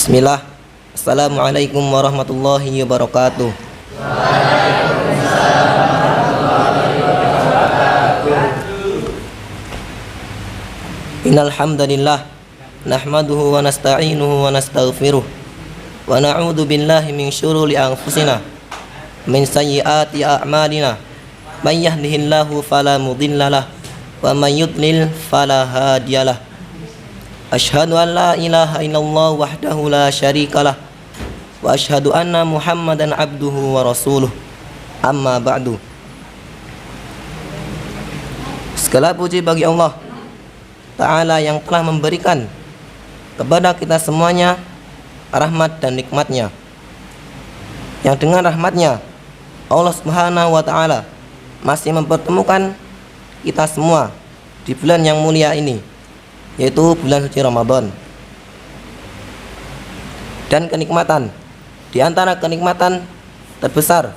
Bismillah. Assalamualaikum warahmatullahi wabarakatuh. Innal hamdalillah nahmaduhu wa nasta'inuhu wa nastaghfiruh wa na'udzu billahi min syururi anfusina min sayyiati a'malina may yahdihillahu fala mudhillalah wa may yudlil fala hadiyalah. Asyhadu an la ilaha illallah wahdahu la syarikalah wa asyhadu anna Muhammadan abduhu wa rasuluh. Amma ba'du. Segala puji bagi Allah Ta'ala yang telah memberikan kepada kita semuanya rahmat dan nikmatnya, yang dengan rahmatnya Allah Subhanahu wa Ta'ala masih mempertemukan kita semua di bulan yang mulia ini, yaitu bulan suci Ramadan. Dan kenikmatan, di antara kenikmatan terbesar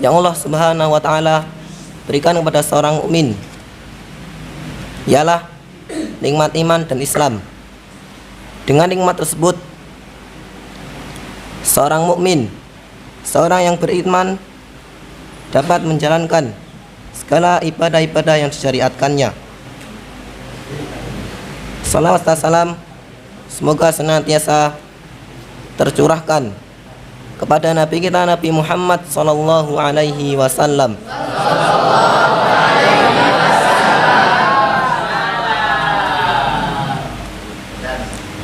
yang Allah Subhanahu wa Ta'ala berikan kepada seorang mukmin ialah nikmat iman dan Islam. Dengan nikmat tersebut, seorang mukmin, seorang yang beriman dapat menjalankan segala ibadah-ibadah yang disyariatkannya. Salawat dan salam semoga senantiasa tercurahkan kepada Nabi kita, Nabi Muhammad sallallahu alaihi wasallam,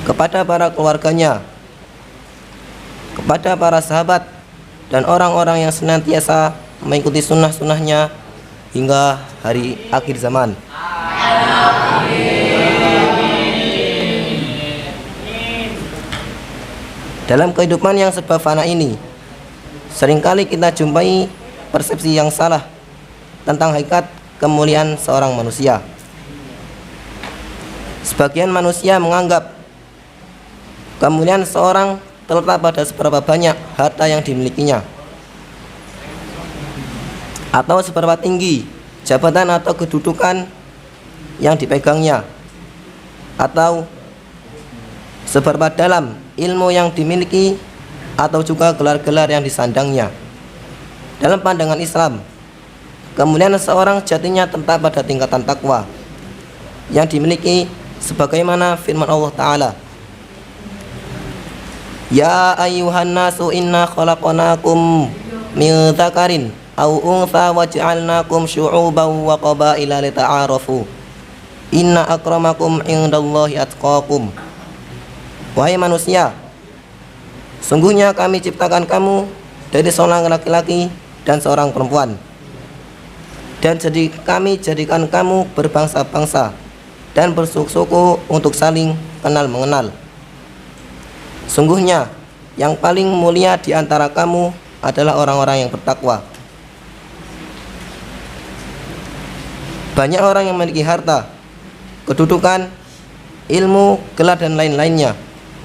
kepada para keluarganya, kepada para sahabat dan orang-orang yang senantiasa mengikuti sunnah-sunnahnya hingga hari akhir zaman. Dalam kehidupan yang serba fana ini, seringkali kita jumpai persepsi yang salah tentang hakikat kemuliaan seorang manusia. Sebagian manusia menganggap kemuliaan seorang terletak pada seberapa banyak harta yang dimilikinya, atau seberapa tinggi jabatan atau kedudukan yang dipegangnya, atau seberapa dalam ilmu yang dimiliki, atau juga gelar-gelar yang disandangnya. Dalam pandangan Islam, kemuliaan seorang jatinya terletak pada tingkatan takwa yang dimiliki, sebagaimana firman Allah Ta'ala, Ya ayyuhan nasu inna khalaqnakum min dzakarin aw untha wa ja'alnakum syu'uban wa qabaila lita'arafu inna akramakum indallahi atqakum. Wahai manusia, sungguhnya kami ciptakan kamu dari seorang laki-laki dan seorang perempuan, dan kami jadikan kamu berbangsa-bangsa dan bersuku-suku untuk saling kenal mengenal. Sungguhnya yang paling mulia di antara kamu adalah orang-orang yang bertakwa. Banyak orang yang memiliki harta, kedudukan, ilmu, gelar dan lain-lainnya,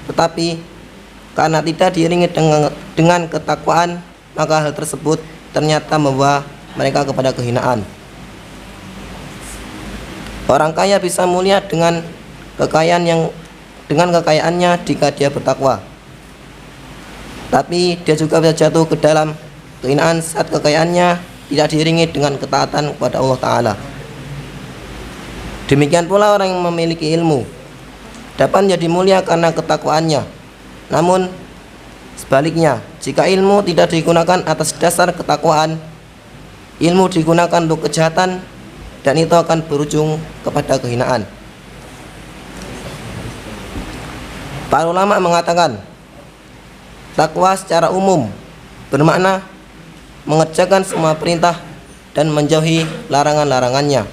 tetapi karena tidak diiringi dengan ketakwaan, maka hal tersebut ternyata membawa mereka kepada kehinaan. Orang kaya bisa mulia dengan kekayaannya jika dia bertakwa, tapi dia juga bisa jatuh ke dalam kehinaan saat kekayaannya tidak diiringi dengan ketaatan kepada Allah Ta'ala. Demikian pula orang yang memiliki ilmu dapat menjadi mulia karena ketakwaannya. Namun sebaliknya, jika ilmu tidak digunakan atas dasar ketakwaan, ilmu digunakan untuk kejahatan, dan itu akan berujung kepada kehinaan. Para ulama mengatakan, takwa secara umum bermakna mengerjakan semua perintah dan menjauhi larangan-larangannya,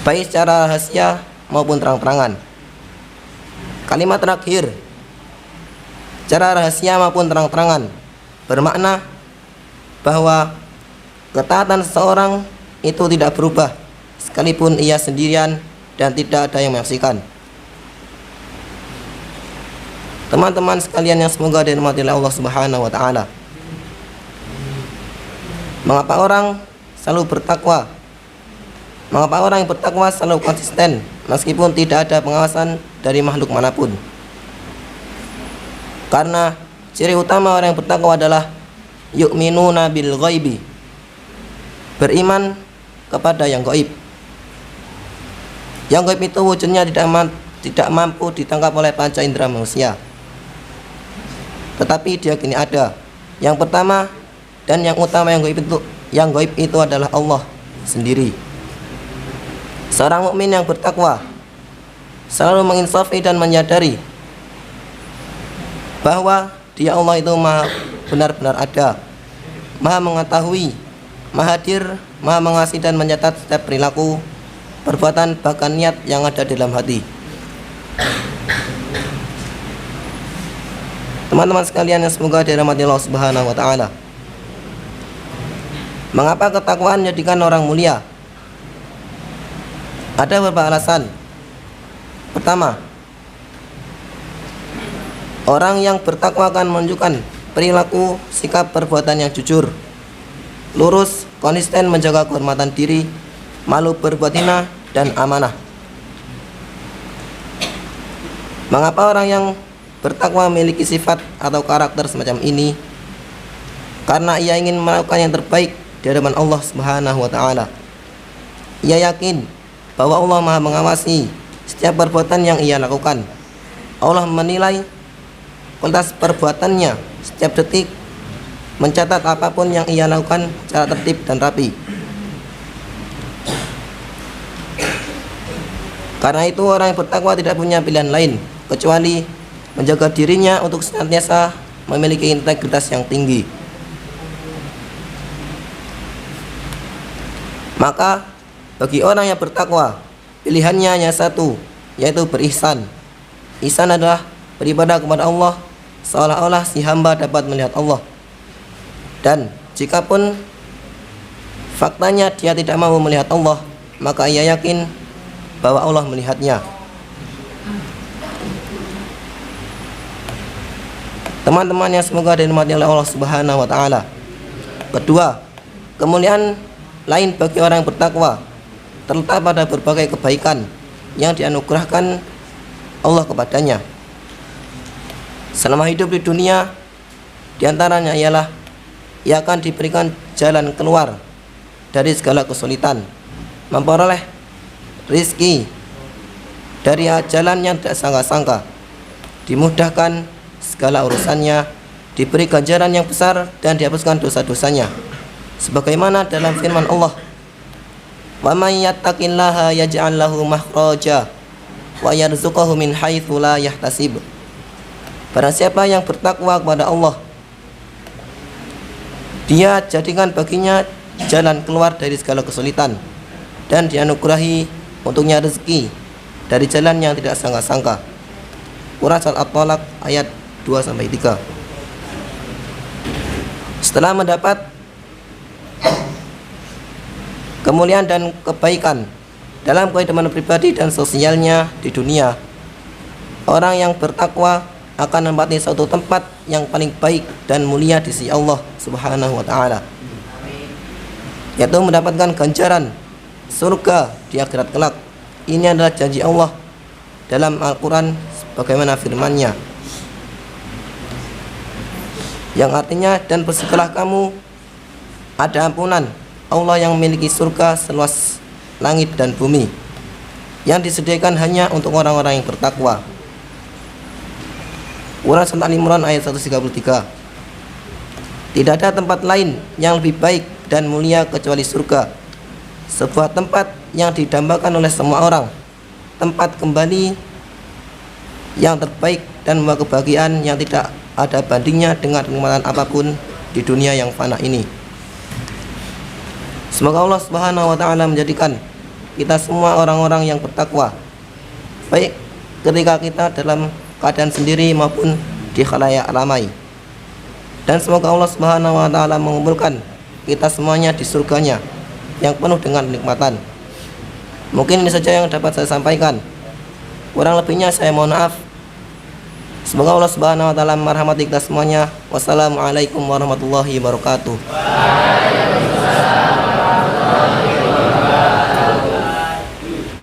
baik secara rahasia maupun terang-terangan. Kalimat terakhir, secara rahasia maupun terang-terangan, bermakna bahwa ketaatan seseorang itu tidak berubah sekalipun ia sendirian dan tidak ada yang menyaksikan. Teman-teman sekalian yang semoga dirahmati oleh Allah Subhanahu wa Ta'ala, mengapa orang selalu bertakwa? Mengapa orang yang bertakwa selalu konsisten meskipun tidak ada pengawasan dari makhluk manapun? Karena ciri utama orang yang bertakwa adalah yu'minuna bil ghaibi, beriman kepada yang gaib. Yang gaib itu wujudnya tidak mampu ditangkap oleh panca indera manusia, tetapi diyakini ada. Yang pertama dan yang utama yang gaib itu adalah Allah sendiri. Seorang mukmin yang bertakwa selalu menginsafi dan menyadari bahwa Dia Allah itu Maha benar-benar ada, Maha mengetahui, Maha hadir, Maha mengasihi dan mencatat setiap perilaku, perbuatan, bahkan niat yang ada dalam hati. Teman-teman sekalian yang semoga dirahmati Allah Subhanahu wa taala. Mengapa ketakwaan menjadikan orang mulia? Ada beberapa alasan. Pertama, orang yang bertakwa akan menunjukkan perilaku, sikap, perbuatan yang jujur, lurus, konsisten, menjaga kehormatan diri, malu berbuat hina, dan amanah. Mengapa orang yang bertakwa memiliki sifat atau karakter semacam ini? Karena ia ingin melakukan yang terbaik di hadapan Allah Subhanahu wa taala. Ia yakin bahwa Allah Maha mengawasi setiap perbuatan yang ia lakukan. Allah menilai kualitas perbuatannya setiap detik, mencatat apapun yang ia lakukan secara tertib dan rapi. Karena itu orang yang bertakwa tidak punya pilihan lain kecuali menjaga dirinya untuk senantiasa memiliki integritas yang tinggi. Maka bagi orang yang bertakwa, pilihannya hanya satu, yaitu berihsan. Ihsan adalah beribadah kepada Allah seolah-olah si hamba dapat melihat Allah. Dan jikapun faktanya dia tidak mau melihat Allah, maka ia yakin bahwa Allah melihatnya. Teman-teman yang semoga dirahmati oleh Allah Subhanahu wa taala. Kedua, kemuliaan lain bagi orang yang bertakwa terletak pada berbagai kebaikan yang dianugerahkan Allah kepadanya selama hidup di dunia. Di antaranya ialah ia akan diberikan jalan keluar dari segala kesulitan, memperoleh rizki dari jalan yang tidak sangka-sangka, dimudahkan segala urusannya, diberi ganjaran yang besar dan dihapuskan dosa-dosanya, sebagaimana dalam firman Allah, "Wa may yattaqillaha yaj'al lahu makhraja wa yarzuqhu min haitsu la yahtasib." Barang siapa yang bertakwa kepada Allah, Dia jadikan baginya jalan keluar dari segala kesulitan dan dianugerahi untuknya rezeki dari jalan yang tidak sangka-sangka. Quran Surat At-Talaq ayat 2-3. Setelah mendapat kemuliaan dan kebaikan dalam kehidupan pribadi dan sosialnya di dunia, orang yang bertakwa akan menempati suatu tempat yang paling baik dan mulia di sisi Allah Subhanahu wa taala, yaitu mendapatkan ganjaran surga di akhirat kelak. Ini adalah janji Allah dalam Al-Quran sebagaimana firman-Nya, yang artinya, dan bersegeralah kamu, ada ampunan Allah yang memiliki surga seluas langit dan bumi, yang disediakan hanya untuk orang-orang yang bertakwa. Quran Surat Al-Imran ayat 133. Tidak ada tempat lain yang lebih baik dan mulia kecuali surga, sebuah tempat yang didambakan oleh semua orang, tempat kembali yang terbaik dan membawa kebahagiaan yang tidak ada bandingnya dengan kenikmatan apapun di dunia yang fana ini. Semoga Allah Subhanahu wa taala menjadikan kita semua orang-orang yang bertakwa, baik ketika kita dalam keadaan sendiri maupun di khalayak ramai. Dan semoga Allah Subhanahu wa taala mengumpulkan kita semuanya di surganya yang penuh dengan kenikmatan. Mungkin ini saja yang dapat saya sampaikan. Kurang lebihnya saya mohon maaf. Semoga Allah Subhanahu wa taala merahmati kita semuanya. Wassalamualaikum warahmatullahi wabarakatuh.